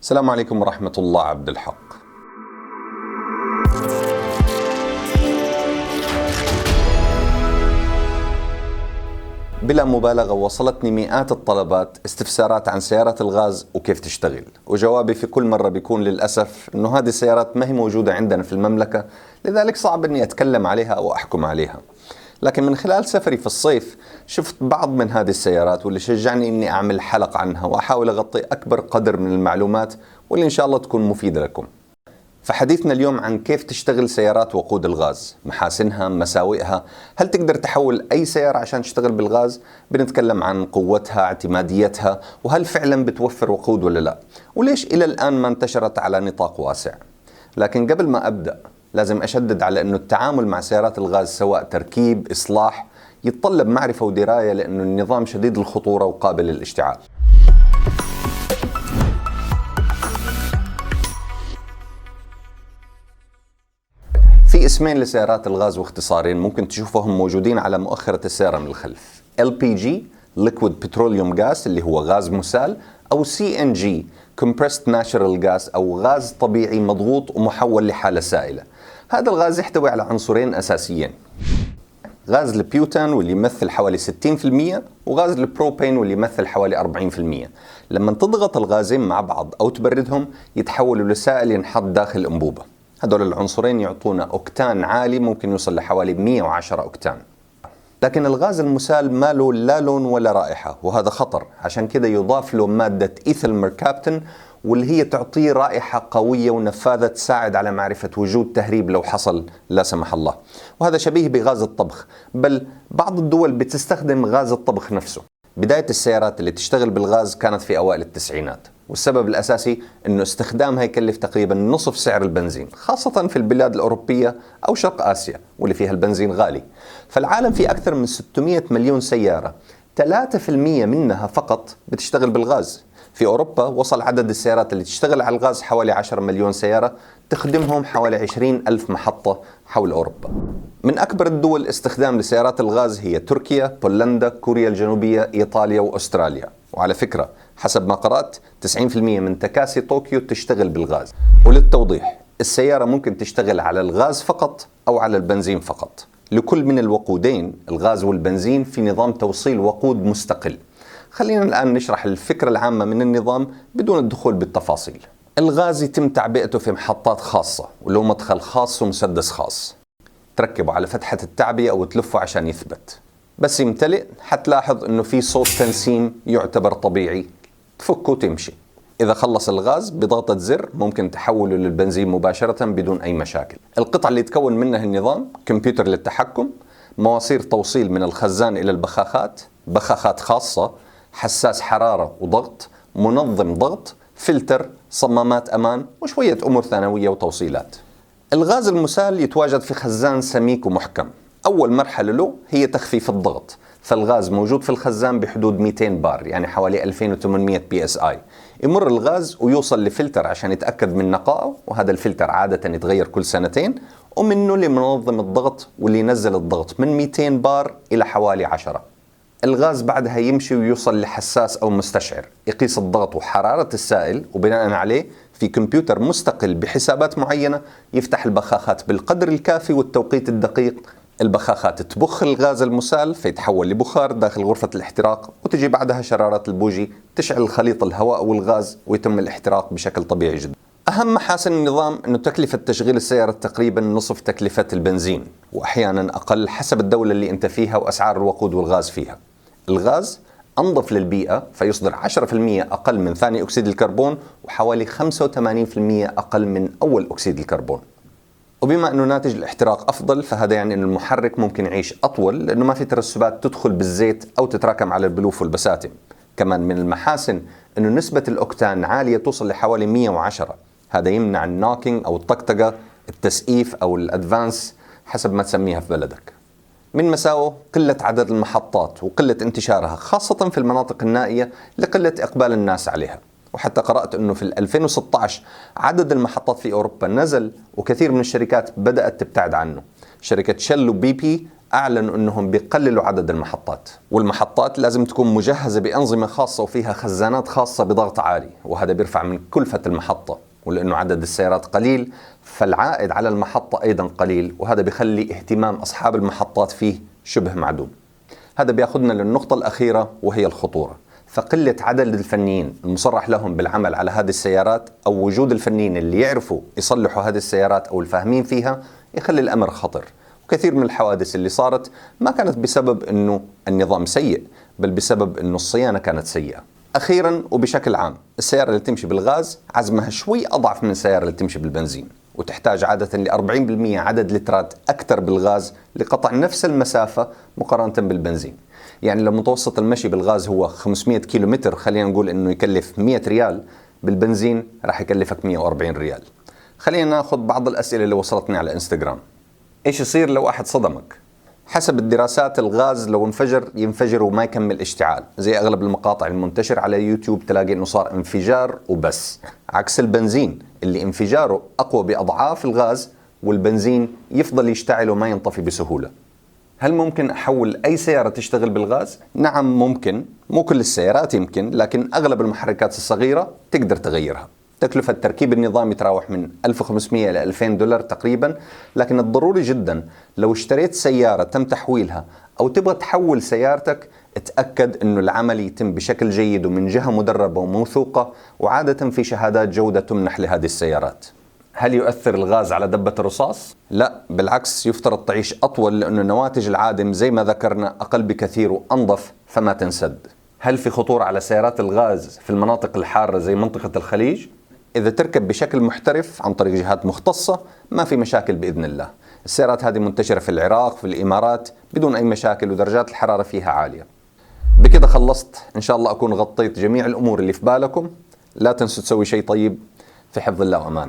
السلام عليكم ورحمة الله عبد الحق. بلا مبالغة وصلتني مئات الطلبات استفسارات عن سيارات الغاز وكيف تشتغل، وجوابي في كل مرة بيكون للأسف إنه هذه السيارات ما هي موجودة عندنا في المملكة، لذلك صعب إني أتكلم عليها أو أحكم عليها. لكن من خلال سفري في الصيف شفت بعض من هذه السيارات، واللي شجعني إني أعمل حلقة عنها وأحاول أغطي أكبر قدر من المعلومات واللي إن شاء الله تكون مفيدة لكم. فحديثنا اليوم عن كيف تشتغل سيارات وقود الغاز، محاسنها، مساوئها، هل تقدر تحول أي سيارة عشان تشتغل بالغاز؟ بنتكلم عن قوتها، اعتماديتها، وهل فعلا بتوفر وقود ولا لا؟ وليش إلى الآن ما انتشرت على نطاق واسع؟ لكن قبل ما أبدأ لازم أشدد على أنه التعامل مع سيارات الغاز سواء تركيب، إصلاح، يتطلب معرفة ودراية، لأنه النظام شديد الخطورة وقابل للاشتعال. في اسمين لسيارات الغاز واختصارين ممكن تشوفهم موجودين على مؤخرة السيارة من الخلف: LPG Liquid Petroleum Gas اللي هو غاز مسال، أو CNG Compressed Natural Gas أو غاز طبيعي مضغوط ومحول لحالة سائلة. هذا الغاز يحتوي على عنصرين أساسيين: غاز البيوتان واللي يمثل حوالي 60%، وغاز البروبين واللي يمثل حوالي 40%. لما تضغط الغازين مع بعض أو تبردهم يتحولوا لسائل ينحط داخل الأنبوبة. هذول العنصرين يعطونا أوكتان عالي ممكن يوصل لحوالي 110 أوكتان. لكن الغاز المسال ما له لا لون ولا رائحة، وهذا خطر، عشان كده يضاف له مادة إيثيل ميركابتون، واللي هي تعطيه رائحة قوية ونفاذة تساعد على معرفة وجود تهريب لو حصل لا سمح الله. وهذا شبيه بغاز الطبخ، بل بعض الدول بتستخدم غاز الطبخ نفسه. بداية السيارات اللي تشتغل بالغاز كانت في أوائل التسعينات، والسبب الأساسي أنه استخدامها يكلف تقريبا نصف سعر البنزين، خاصة في البلاد الأوروبية أو شرق آسيا واللي فيها البنزين غالي. فالعالم فيه أكثر من 600 مليون سيارة، 3% منها فقط بتشتغل بالغاز. في أوروبا وصل عدد السيارات اللي تشتغل على الغاز حوالي 10 مليون سيارة، تخدمهم حوالي 20 ألف محطة حول أوروبا. من أكبر الدول استخدام لسيارات الغاز هي تركيا، بولندا، كوريا الجنوبية، إيطاليا وأستراليا. وعلى فكرة حسب ما قرأت 90% من تكاسي طوكيو تشتغل بالغاز. وللتوضيح، السيارة ممكن تشتغل على الغاز فقط أو على البنزين فقط. لكل من الوقودين، الغاز والبنزين، في نظام توصيل وقود مستقل. خلينا الآن نشرح الفكرة العامة من النظام بدون الدخول بالتفاصيل. الغاز يتم تعبئته في محطات خاصة وله مدخل خاص ومسدس خاص، تركبه على فتحة التعبئة أو تلفه عشان يثبت. بس يمتلئ حتلاحظ أنه في صوت تنسيم يعتبر طبيعي، تفكه وتمشي. إذا خلص الغاز بضغطة زر ممكن تحوله للبنزين مباشرة بدون أي مشاكل. القطع اللي يتكون منها النظام: كمبيوتر للتحكم، مواسير توصيل من الخزان إلى البخاخات، بخاخات خاصة، حساس حرارة وضغط، منظم ضغط، فلتر، صمامات أمان، وشوية أمور ثانوية وتوصيلات. الغاز المسال يتواجد في خزان سميك ومحكم. أول مرحلة له هي تخفيف الضغط، فالغاز موجود في الخزان بحدود 200 بار، يعني حوالي 2800 PSI. يمر الغاز ويوصل لفلتر عشان يتأكد من نقائه، وهذا الفلتر عادة يتغير كل سنتين، ومنه لمنظم الضغط واللي ينزل الضغط من 200 بار إلى حوالي 10. الغاز بعدها يمشي ويوصل لحساس أو مستشعر يقيس الضغط وحرارة السائل، وبناء عليه في كمبيوتر مستقل بحسابات معينة يفتح البخاخات بالقدر الكافي والتوقيت الدقيق. البخاخات تبخ الغاز المسال فيتحول لبخار داخل غرفة الاحتراق، وتجي بعدها شرارات البوجي تشعل خليط الهواء والغاز ويتم الاحتراق بشكل طبيعي جدا. أهم محاسن النظام أنه تكلفة تشغيل السيارة تقريبا نصف تكلفة البنزين، وأحيانا أقل حسب الدولة اللي أنت فيها وأسعار الوقود والغاز فيها. الغاز أنظف للبيئة، فيصدر 10% أقل من ثاني أكسيد الكربون، وحوالي 85% أقل من أول أكسيد الكربون. وبما أنه ناتج الاحتراق أفضل، فهذا يعني أن المحرك ممكن يعيش أطول، لأنه ما في ترسبات تدخل بالزيت أو تتراكم على البلوف والبساتم. كمان من المحاسن أنه نسبة الأوكتان عالية، توصل لحوالي 110. هذا يمنع النوكينج أو الطقطقة، التسقيف أو الأدفانس حسب ما تسميها في بلدك. من مساوئه قلة عدد المحطات وقلة انتشارها، خاصة في المناطق النائية لقلة إقبال الناس عليها. وحتى قرأت أنه في 2016 عدد المحطات في أوروبا نزل، وكثير من الشركات بدأت تبتعد عنه. شركة شل وبي بي أعلنوا أنهم بيقللوا عدد المحطات، والمحطات لازم تكون مجهزة بأنظمة خاصة وفيها خزانات خاصة بضغط عالي، وهذا بيرفع من كلفة المحطة، ولأنه عدد السيارات قليل فالعائد على المحطة أيضا قليل، وهذا بيخلي اهتمام أصحاب المحطات فيه شبه معدوم. هذا بياخذنا للنقطة الأخيرة وهي الخطورة. فقلة عدد الفنيين المصرح لهم بالعمل على هذه السيارات أو وجود الفنيين اللي يعرفوا يصلحوا هذه السيارات أو الفاهمين فيها يخلي الأمر خطر. وكثير من الحوادث اللي صارت ما كانت بسبب أنه النظام سيء، بل بسبب أنه الصيانة كانت سيئة. أخيرا وبشكل عام، السيارة اللي تمشي بالغاز عزمها شوي أضعف من السيارة اللي تمشي بالبنزين، وتحتاج عادة ل 40% عدد لترات أكثر بالغاز لقطع نفس المسافة مقارنة بالبنزين. يعني لو متوسط المشي بالغاز هو 500 كيلومتر، خلينا نقول أنه يكلف 100 ريال، بالبنزين راح يكلفك 140 ريال. خلينا ناخذ بعض الأسئلة اللي وصلتني على انستغرام. إيش يصير لو واحد صدمك؟ حسب الدراسات الغاز لو ينفجر وما يكمل اشتعال، زي أغلب المقاطع المنتشرة على يوتيوب تلاقي إنه صار انفجار وبس، عكس البنزين اللي انفجاره أقوى بأضعاف الغاز، والبنزين يفضل يشتعل وما ينطفي بسهولة. هل ممكن أحول أي سيارة تشتغل بالغاز؟ نعم ممكن، مو كل السيارات يمكن، لكن أغلب المحركات الصغيرة تقدر تغيرها. تكلفة تركيب النظام يتراوح من 1500 إلى 2000 دولار تقريبا، لكن الضروري جدا لو اشتريت سيارة تم تحويلها أو تبغى تحول سيارتك، اتأكد أنه العمل يتم بشكل جيد ومن جهة مدربة وموثوقة، وعادة في شهادات جودة تمنح لهذه السيارات. هل يؤثر الغاز على دبة الرصاص؟ لا، بالعكس يفترض تعيش أطول، لأنه نواتج العادم زي ما ذكرنا أقل بكثير وأنظف فما تنسد. هل في خطورة على سيارات الغاز في المناطق الحارة زي منطقة الخليج؟ إذا تركب بشكل محترف عن طريق جهات مختصة ما في مشاكل بإذن الله. السيارات هذه منتشرة في العراق، في الإمارات بدون أي مشاكل، ودرجات الحرارة فيها عالية. بكده خلصت، إن شاء الله أكون غطيت جميع الأمور اللي في بالكم. لا تنسوا تسوي شيء طيب، في حفظ الله وأمان.